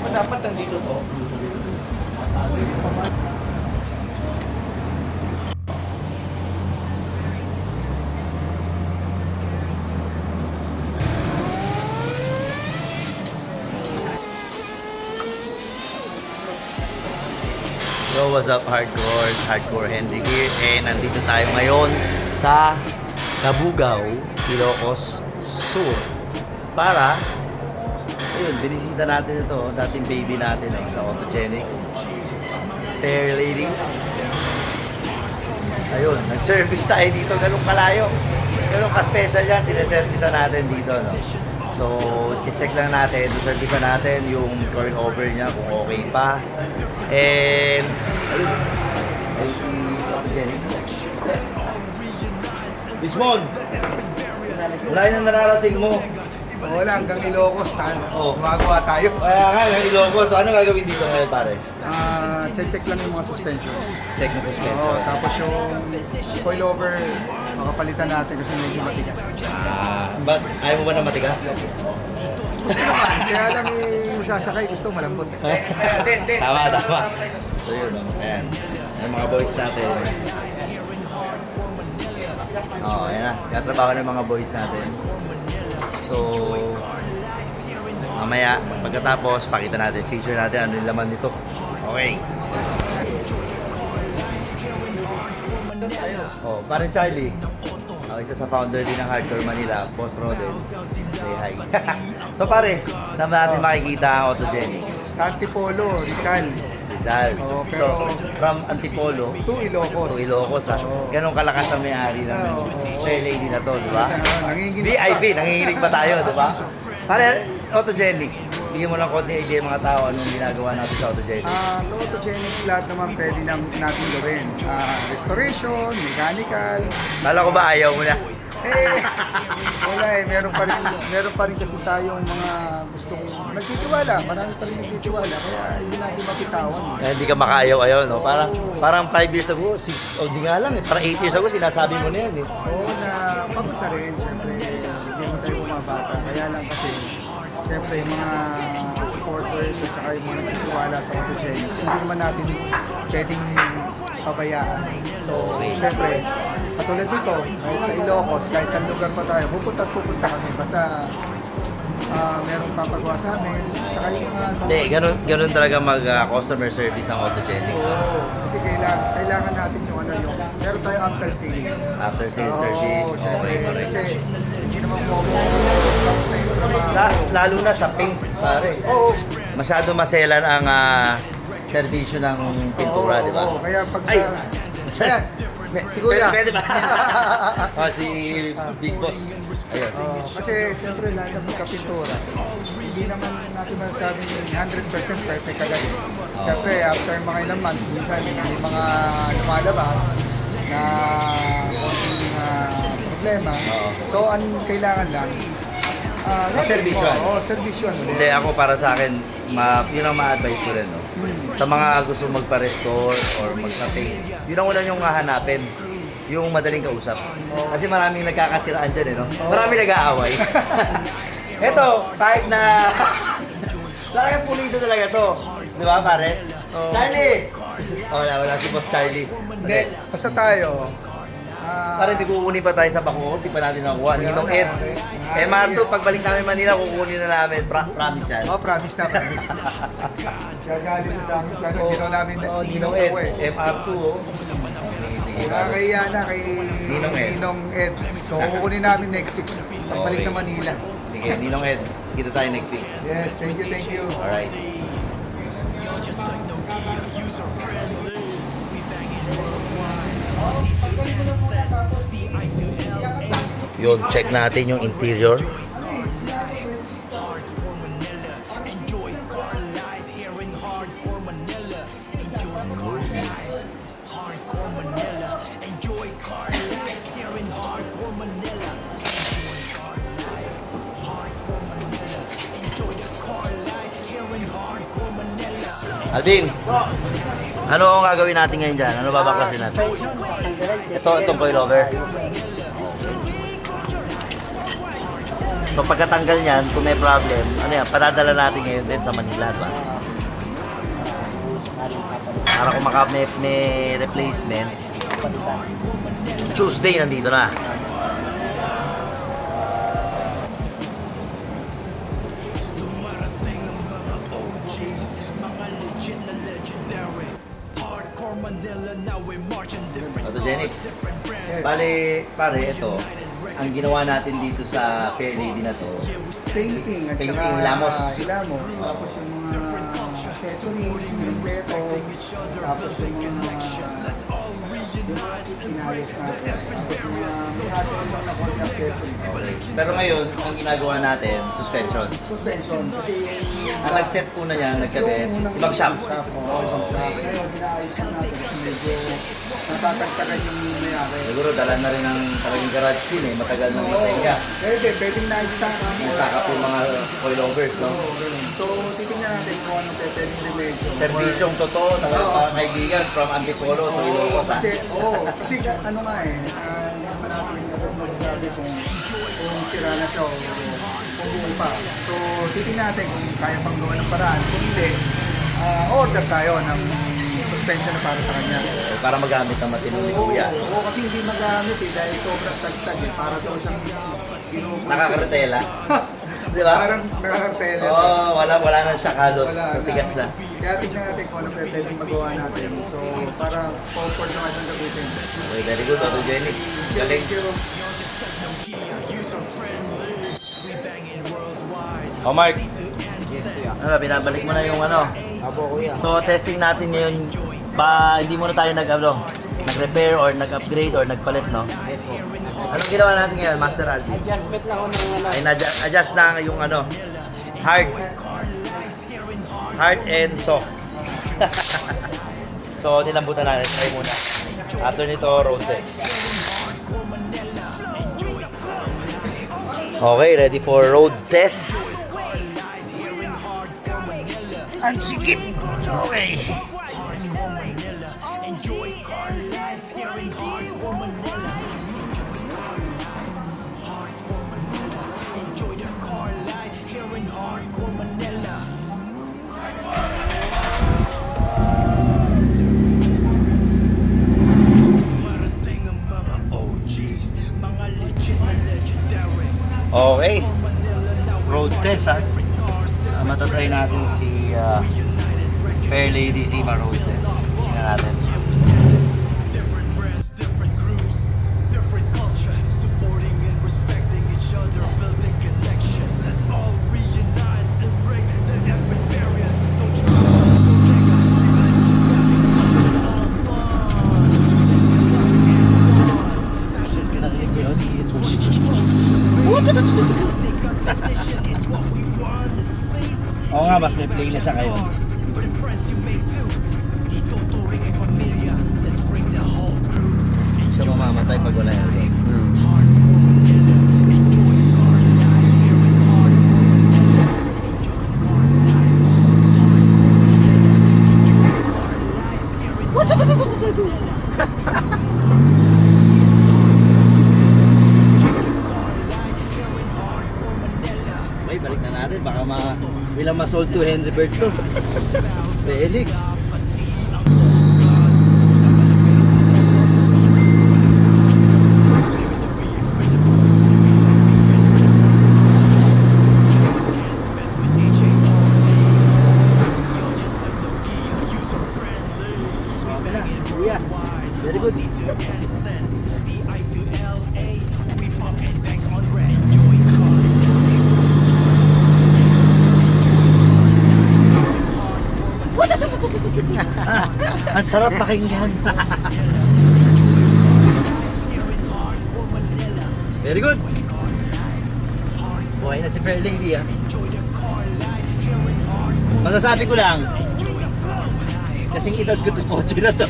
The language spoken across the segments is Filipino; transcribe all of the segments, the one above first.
Dapat nandito to. Yo, what's up hardcore? Hardcore Henry here. And nandito tayo ngayon sa Cabugao, Ilocos Sur. Para, ayun, binisita natin ito, dating baby natin sa Autogenics. Fair lady. Ayun, nag-service tayo dito, ganun kalayo. Ganun ka-special yan, sineservice natin dito, no? So, check lang natin, service natin yung coil over niya kung okay pa. And, ayun si Autogenics. Bismon! Wala yun ang nararating mo. Wala, hanggang Ilocos, Oh. gumagawa tayo. Kaya nga, yung Ilocos. So, ano gagawin dito ngayon, pare? Check lang yung mga suspension. Check na suspension. Tapos yung coilover, makapalitan natin kasi medyo matigas. But ayaw mo ba na matigas? Kaya lang yung sasakay, gusto malambot. Tama. So yun, ayan. Yung mga boys natin. Ayan na. Katrabaho ng mga boys natin. So, mamaya, pagkatapos, pakita natin, feature natin ano yung laman nito. Okay. Parang Charlie. Isa sa founder din ng Hardcore Manila, Boss Roden. Say hi. So pare, saan natin makikita ang Autogenics? Sa Antipolo, Rizal. pero So, from Antipolo to Ilocos. to Ilocos, ganun kalakas ang may-ari ng Fair Lady na to, di ba? VIP, nanginginig pa tayo, di ba? Pare, Autogenics, bigyan mo lang konti idea mga tao anong ginagawa natin sa Autogenics. Sa Autogenics, lahat naman pwede natin gawin. Restoration, mechanical. Kala ko ba ayaw mo na? Wala meron pa rin kasi tayong mga gustong nagtitiwala, marami pa rin nagtitiwala, kaya hindi natin mapitawan. Hindi ka makaayaw-ayaw, no? Parang 5 years ago, di nga lang, parang 8 years ago, sinasabi mo na yan, eh. Oo, na pagod na rin, siyempre, hindi mo tayo bumabata, kaya lang kasi, siyempre, yung mga supporters at saka yung mga nagtitiwala sa Autogenics, hindi naman natin pwedeng pabayaan. So, siyempre, katulad dito, kahit sa Ilocos, kahit sa lugar pa tayo, pupunta kami, basta merong papagawa sa amin, saka yung mga... Hindi, ganun talaga mag-customer service ang Autogenics, no? Oo, kasi kailangan natin yung meron tayo after sale. After sales service, okay, correct. Kasi hindi naman mo tapos na yung trabaho. Lalo na sa paint, pare. Oo. Masyado maselan ang servisyo ng pintura, di ba? Oo, kaya pag... Ay! Ayan, siguro yan. Pwede ba? Si Big Boss. Ayun. Kasi siyempre lahat ng magkapintura, hindi naman natin masasabing 100% perfect agad. Siyempre, after mga ilang months, minsan may mga lumalabas na konting problema. So, ang kailangan lang, Servisyon. Oo, servisyon. Hindi, ako para sa akin, yun ang ma-advise ko rin, no? Sa mga gusto magpa-restore or magpa-paint, yun ang una yung hahanapin, yung madaling kausap. Kasi maraming nagkakasiraan dyan, eh, no? Maraming nag-aaway. Ito, kahit na... Talagang pulido talaga to. Di ba, pare? Charlie! Wala si Boss Charlie. Hindi, basta tayo. Pare, may kukunin pa tayo sa Bacoor, di pa natin nakuha. Ninong Ed. MR2, pagbalik namin Manila, kukunin na namin. Promise yan. Promise na. Gagalit na sa amin. Kasi ginawa namin Ninong Ed. MR2, kay Ninong Ed. So, kukunin namin next week. Pagbalik na Manila. Sige, Ninong Ed. Kita tayo next week. Yes, thank you. Alright. Yun, check natin yung interior. Alvin, ano ang gagawin natin ngayon dyan? Ano babaklasin natin? Itong coilover. So pagkatanggal niyan, kung may problem, ano yan, padadala natin ngayon din sa Manila, diba? Para kung may replacement, Tuesday nandito na. Photogenics. Bale, pare, ito, ang ginawa natin dito sa Fair Lady na to, Painting at Painting, saka hilamos. hilamos. Tapos yung mga accessories, yung pleto, tapos yung mga sinayos natin. Tapos yung mga may atin lang na konti accessories. okay. Pero ngayon, ang ginagawa natin, suspension. Suspension. Kasi Ang nag-set po na yan, nagkabit, unang ibang shop. ibang shop. Ngayon, ginaayos na natin kasi medyo natatagtagan yung may-ari. Siguro dala na rin ang talagang garage din eh, matagal nang matenga. Pwedeng na-stack. Nasaka po yung mga coilovers, no? So, titingnan natin kung anong pwedeng remedyo. Servisyong totoo ng mga kaibigan from Antipolo to Ilocos, ha? Kasi ano nga eh, hindi naman natin agad magsasabi kung sira na siya o kung buo pa. So, titingnan natin kung kaya pang gawa ng paraan. Kung hindi, order tayo ng suspension na para sa kanya. Para magamit ang matinong ni Kuya. Oo, kasi hindi magamit eh, dahil sobrang tagtag eh, para daw siyang ginupo. Nakakaretela. Di ba? Parang nakakartela. Oo, wala na siya kalos. Wala na. Tigas na. Kaya tignan natin kung ano pwedeng magawa natin. So, para comfort naman ang gamitin. Okay, very good. Photogenics. Galing. Oh, Mark. Ano, binabalik mo na yung ano. Abo, kuya. So, testing natin ngayon. Hindi muna tayo nag-repair or nag-upgrade or nagpalit, no? Yes po. Anong ginawa natin ngayon, Master Aldi? Adjustment lang ako ng ano. Ay, adjust na yung ano, hard and soft. So, nilambutan natin. Try muna. After nito, road test. Okay, ready for road test. Ang sikip. Okay. Okay. Road test, ha? Matatry natin si Fair Lady Zima road test. Tingnan natin. Oo nga, mas may play na siya ngayon. Siya mamamatay pag wala yan. Okay, balik na natin. Baka bilang ma-sold to Henry Bird to. Felix. Okay na, kuya. Very good. Ang sarap pakinggan. Very good. Buhay na si Fair Lady, ah. Masasabi ko lang, kasing edad ko itong kotse na to.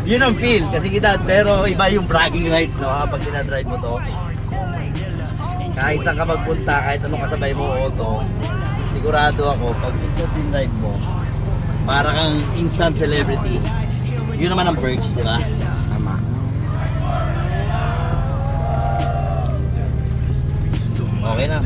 Yun ang feel, kasing edad, pero iba yung bragging rights, no, kapag dinadrive mo to. Kahit saan ka magpunta, kahit anong kasabay mo auto, sigurado ako, pag ito dinrive mo, para kang instant celebrity. Yun naman ang perks, di ba? Tama. Okay na.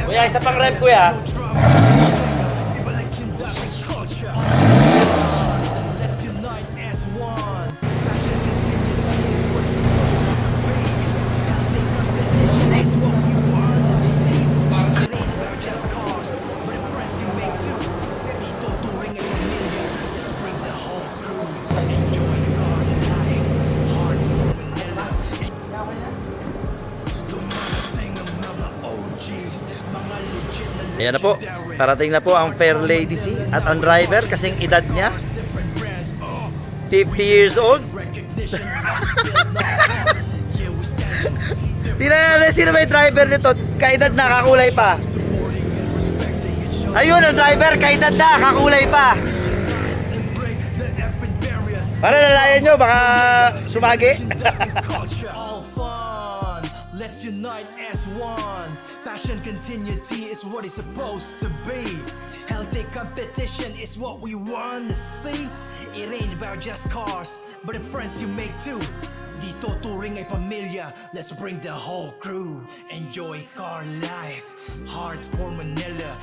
Kuya, isa pang rev, kuya. Ayan na po, parating na po ang Fair Lady C at ang driver kasing edad niya 50 years old. Tingnan natin sino may driver nito, kaedad na, kakulay pa. Ayun, ang driver, kaedad na, kakulay pa. Para lalayan nyo, baka sumagi. Let's unite as one. Passion continuity is what it's supposed to be. Healthy competition is what we want to see. It ain't about just cars, but the friends you make too. Dito touring ay pamilya. Let's bring the whole crew. Enjoy car life. Hardcore Manila.